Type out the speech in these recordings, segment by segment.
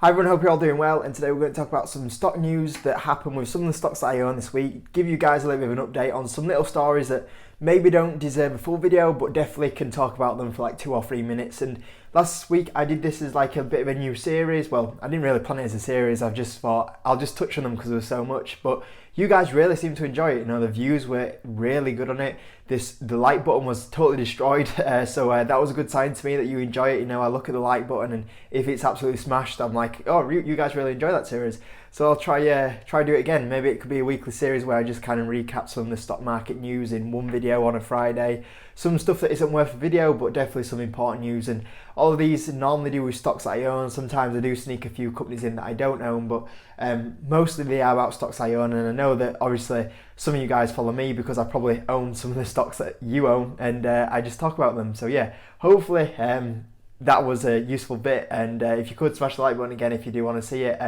Hi everyone, hope you're all doing well, and today we're going to talk about some stock news that happened with some of the stocks that I own this week, give you guys a little bit of an update on some little stories that maybe don't deserve a full video, but definitely can talk about them for like 2 or 3 minutes. And last week I did this as like a bit of a new series. Well, I didn't really plan it as a series, I've just thought I'll just touch on them because there was so much, but you guys really seem to enjoy it. You know, the views were really good on it. The like button was totally destroyed, so that was a good sign to me that you enjoy it. You know, I look at the like button, and if it's absolutely smashed, I'm like, oh, you guys really enjoy that series. So I'll try do it again. Maybe it could be a weekly series where I just kind of recap some of the stock market news in one video on a Friday. Some stuff that isn't worth a video, but definitely some important news. And all of these normally do with stocks that I own. Sometimes I do sneak a few companies in that I don't own, but mostly they are about stocks I own. And I know that obviously some of you guys follow me because I probably own some of the stocks that you own, and I just talk about them. So yeah, hopefully that was a useful bit, and if you could smash the like button again if you do want to see it.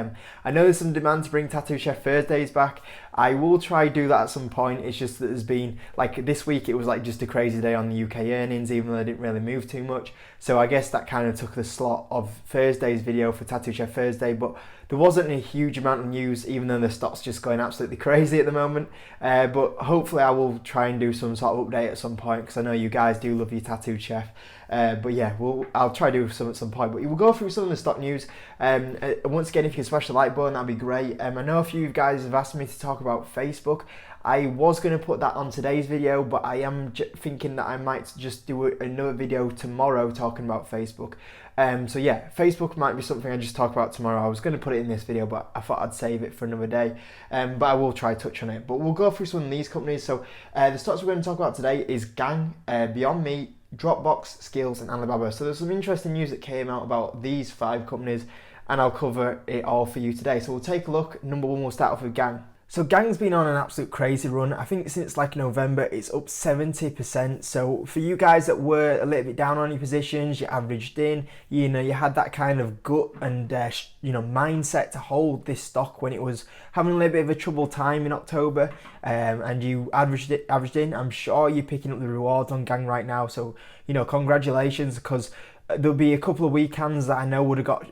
I know there's some demand to bring Tattoo Chef Thursdays back. I will try do that at some point. It's just that there's been, like this week it was like just a crazy day on the UK earnings, even though they didn't really move too much. So I guess that kind of took the slot of Thursday's video for Tattoo Chef Thursday, but there wasn't a huge amount of news, even though the stock's just going absolutely crazy at the moment. But hopefully I will try and do some sort of update at some point, because I know you guys do love your Tattoo Chef. But yeah, I'll try to do some at some point. But we'll go through some of the stock news. Once again, if you can smash the like button, that'd be great. I know a few of you guys have asked me to talk about Facebook. I was going to put that on today's video, but I am thinking that I might just do another video tomorrow talking about Facebook. So yeah, Facebook might be something I just talk about tomorrow. I was going to put it in this video, but I thought I'd save it for another day. But I will try to touch on it. But we'll go through some of these companies. So the stocks we're going to talk about today is Gang, Beyond Meat, Dropbox, Skillz and Alibaba. So there's some interesting news that came out about these 5 companies, and I'll cover it all for you today. So we'll take a look. Number 1, we'll start off with Gang. So Gang's been on an absolute crazy run. I think since like November, it's up 70%. So for you guys that were a little bit down on your positions, you averaged in, you know, you had that kind of gut and mindset to hold this stock when it was having a little bit of a troubled time in October, and you averaged in. I'm sure you're picking up the rewards on Gang right now. So, you know, congratulations, because there'll be a couple of weekends that I know would have got,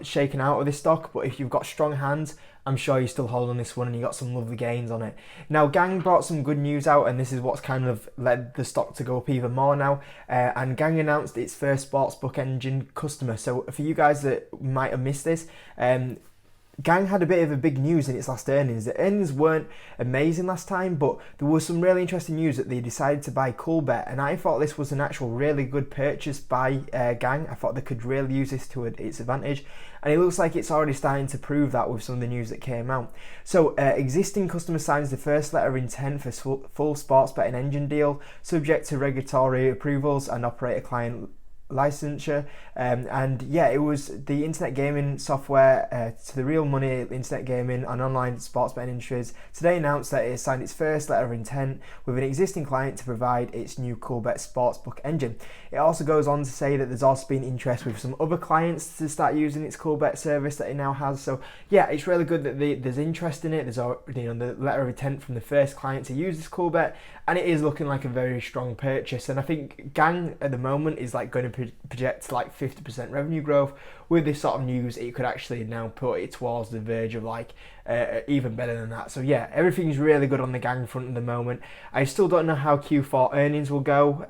shaken out of this stock, but if you've got strong hands, I'm sure you're still holding this one and you got some lovely gains on it. Now, Gang brought some good news out, and this is what's kind of led the stock to go up even more now. And Gang announced its first sportsbook engine customer. So for you guys that might have missed this, Gang had a bit of a big news in its last earnings. The earnings weren't amazing last time, but there was some really interesting news that they decided to buy Coolbet, and I thought this was an actual really good purchase by Gang. I thought they could really use this to its advantage, and it looks like it's already starting to prove that with some of the news that came out. So existing customer signs the first letter of intent for full sports betting engine deal, subject to regulatory approvals and operator client licensure, and yeah, it was the internet gaming software to the real money internet gaming and online sports betting industries today announced that it has signed its first letter of intent with an existing client to provide its new Coolbet sportsbook engine. It also goes on to say that there's also been interest with some other clients to start using its Coolbet service that it now has. So yeah, it's really good that there's interest in it. There's the letter of intent from the first client to use this Coolbet, and it is looking like a very strong purchase. And I think Gang at the moment is like going to project like 50% revenue growth. With this sort of news, it could actually now put it towards the verge of like even better than that. So yeah, everything's really good on the Gang front at the moment. I still don't know how Q4 earnings will go.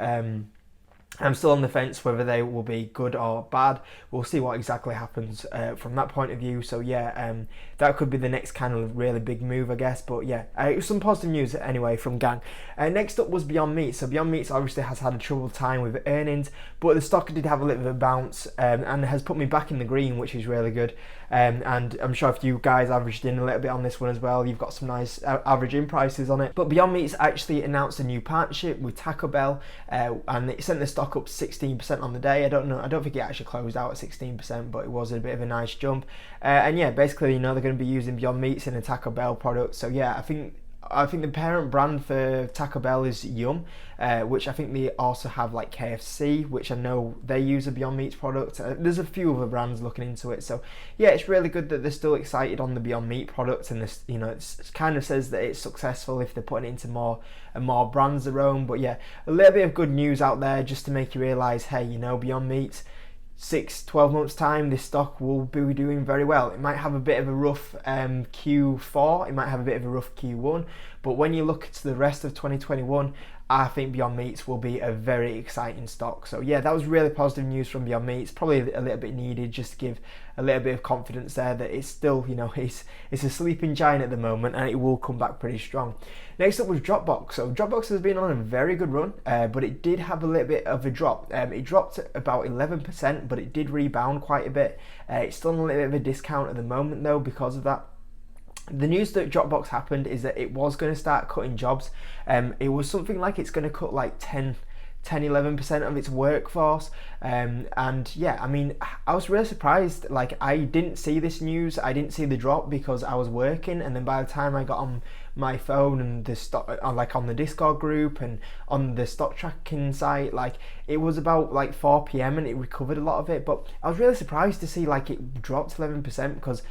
I'm still on the fence whether they will be good or bad. We'll see what exactly happens from that point of view. So yeah, that could be the next kind of really big move, I guess. But yeah, some positive news anyway from Gang. Next up was Beyond Meat. So Beyond Meat obviously has had a troubled time with earnings, but the stock did have a little bit of a bounce, and has put me back in the green, which is really good. And I'm sure if you guys averaged in a little bit on this one as well, you've got some nice average in prices on it. But Beyond Meat's actually announced a new partnership with Taco Bell, and it sent the stock up 16% on the day. I don't think it actually closed out at 16%, but it was a bit of a nice jump. And yeah, basically, they're going to be using Beyond Meats in a Taco Bell product. So yeah, I think the parent brand for Taco Bell is Yum, which I think they also have like KFC, which I know they use a Beyond Meat product. There's a few other brands looking into it. So yeah, it's really good that they're still excited on the Beyond Meat product, and this, it kind of says that it's successful if they're putting it into more and more brands their own. But yeah, a little bit of good news out there just to make you realise, hey, Beyond Meat, 6-12 months time, this stock will be doing very well. It might have a bit of a rough Q4, it might have a bit of a rough Q1, but when you look at the rest of 2021, I think Beyond Meats will be a very exciting stock. So yeah, that was really positive news from Beyond Meats. Probably a little bit needed just to give a little bit of confidence there that it's still, you know, it's a sleeping giant at the moment, and it will come back pretty strong. Next up was Dropbox. So Dropbox has been on a very good run, but it did have a little bit of a drop. It dropped about 11%, but it did rebound quite a bit. It's still on a little bit of a discount at the moment though because of that. The news that Dropbox happened is that it was going to start cutting jobs. It was something like it's going to cut like 11% of its workforce. And yeah, I mean, I was really surprised. Like, I didn't see this news, I didn't see the drop because I was working, and then by the time I got on my phone and the stock, like on the Discord group and on the stock tracking site, like it was about like 4 p.m. and it recovered a lot of it. But I was really surprised to see like it dropped 11% because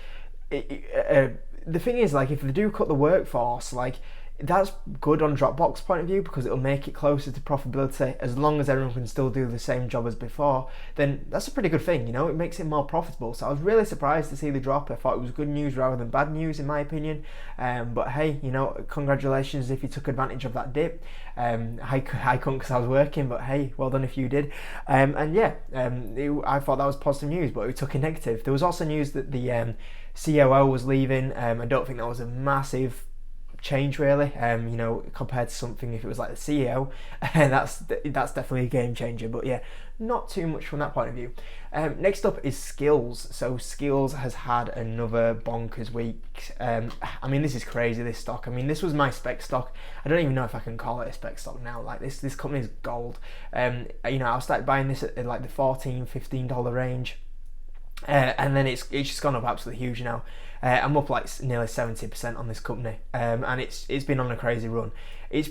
the thing is, like, if they do cut the workforce, like, that's good on Dropbox point of view because it'll make it closer to profitability. As long as everyone can still do the same job as before, then that's a pretty good thing, you know, it makes it more profitable. So I was really surprised to see the drop. I thought it was good news rather than bad news in my opinion. But hey, you know, congratulations if you took advantage of that dip. I couldn't because I was working, but hey, well done if you did. And yeah, I thought that was positive news, but it took a negative. There was also news that the COO was leaving. I don't think that was a massive change really, you know, compared to something if it was like the CEO, and that's definitely a game changer. But yeah, not too much from that point of view. Next up is Skillz. So Skillz has had another bonkers week. I mean, this is crazy, this stock. I mean, this was my spec stock. I don't even know if I can call it a spec stock now. Like this company is gold. You know, I started buying this at like the $14-15 range. And then it's just gone up absolutely huge now. I'm up like nearly 70% on this company, and it's been on a crazy run. It's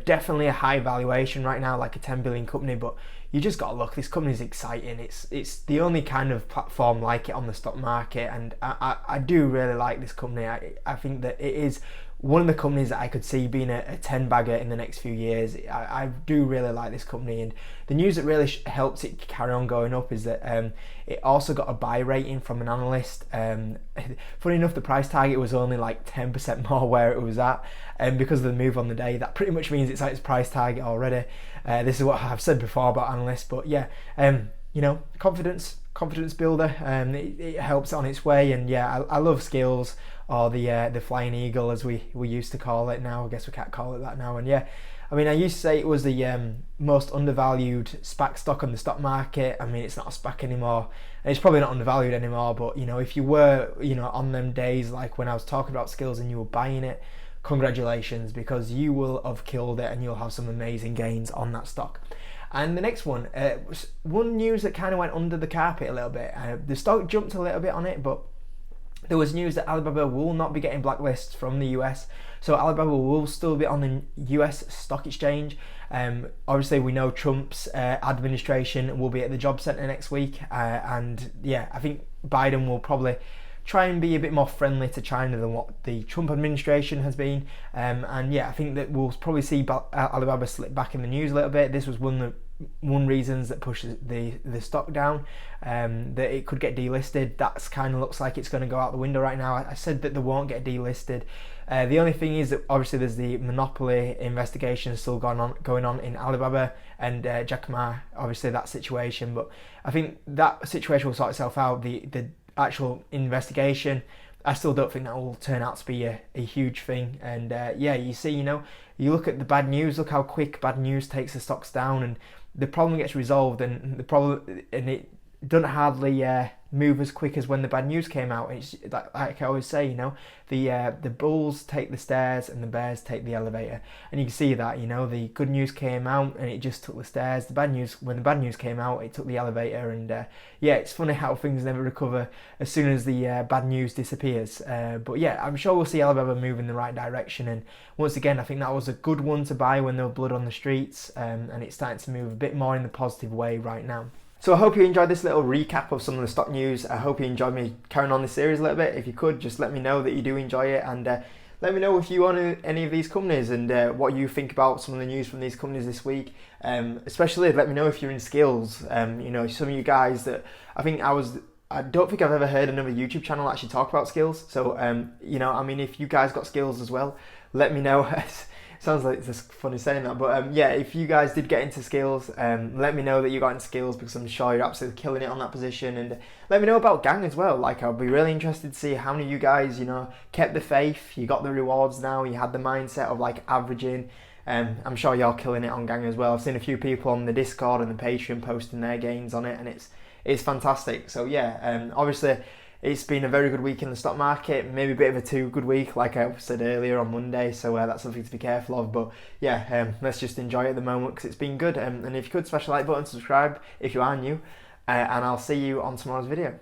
definitely a high valuation right now, like a 10 billion company, but you just gotta look. This company is exciting. It's the only kind of platform like it on the stock market, and I do really like this company. I think that it is one of the companies that I could see being a 10 bagger in the next few years. I do really like this company, and the news that really helps it carry on going up is that it also got a buy rating from an analyst. Funny enough, the price target was only like 10% more where it was at, and because of the move on the day, that pretty much means it's at its price target already. This is what I've said before about analysts, but yeah, you know, confidence builder. It helps on its way, and yeah, I love Skillz, or the Flying Eagle as we used to call it. Now I guess we can't call it that now. And yeah, I mean, I used to say it was the most undervalued SPAC stock on the stock market. I mean, it's not a SPAC anymore, and it's probably not undervalued anymore, but you know, if you were, you know, on them days like when I was talking about Skillz and you were buying it, congratulations, because you will have killed it and you'll have some amazing gains on that stock. And the next one, was one news that kind of went under the carpet a little bit. The stock jumped a little bit on it, but there was news that Alibaba will not be getting blacklists from the US. So Alibaba will still be on the US stock exchange. Obviously, we know Trump's administration will be at the job centre next week. And yeah, I think Biden will probably try and be a bit more friendly to China than what the Trump administration has been. And yeah, I think that we'll probably see Alibaba slip back in the news a little bit. This was one reasons that pushes the stock down, that it could get delisted. That's kind of looks like it's going to go out the window right now. I said that they won't get delisted. The only thing is that obviously there's the monopoly investigation still going on in Alibaba and Jack Ma, obviously that situation. But I think that situation will sort itself out. The actual investigation, I still don't think that will turn out to be a huge thing. And yeah, you see, you know, you look at the bad news, look how quick bad news takes the stocks down, and the problem gets resolved, and it doesn't hardly move as quick as when the bad news came out. It's like I always say, you know, the bulls take the stairs and the bears take the elevator, and you can see that, you know, the good news came out and it just took the stairs. When the bad news came out, it took the elevator. And yeah, it's funny how things never recover as soon as the bad news disappears. But yeah, I'm sure we'll see Alibaba move in the right direction, and once again, I think that was a good one to buy when there was blood on the streets, and it's starting to move a bit more in the positive way right now. So I hope you enjoyed this little recap of some of the stock news. I hope you enjoyed me carrying on this series a little bit. If you could, just let me know that you do enjoy it, and let me know if you own any of these companies and what you think about some of the news from these companies this week. Especially let me know if you're in Skillz. You know, some of you guys that I don't think I've ever heard another YouTube channel actually talk about Skillz. So, you know, I mean, if you guys got Skillz as well, let me know. Sounds like it's just funny saying that, but yeah, if you guys did get into Skillz, let me know that you got into Skillz, because I'm sure you're absolutely killing it on that position. And let me know about Gang as well. Like, I'll be really interested to see how many of you guys, you know, kept the faith, you got the rewards now, you had the mindset of like averaging. I'm sure you're killing it on Gang as well. I've seen a few people on the Discord and the Patreon posting their gains on it, and it's fantastic. So yeah, obviously it's been a very good week in the stock market, maybe a bit of a too good week, like I said earlier on Monday, so that's something to be careful of. But yeah, let's just enjoy it at the moment, because it's been good. And if you could, smash the like button, subscribe if you are new, and I'll see you on tomorrow's video.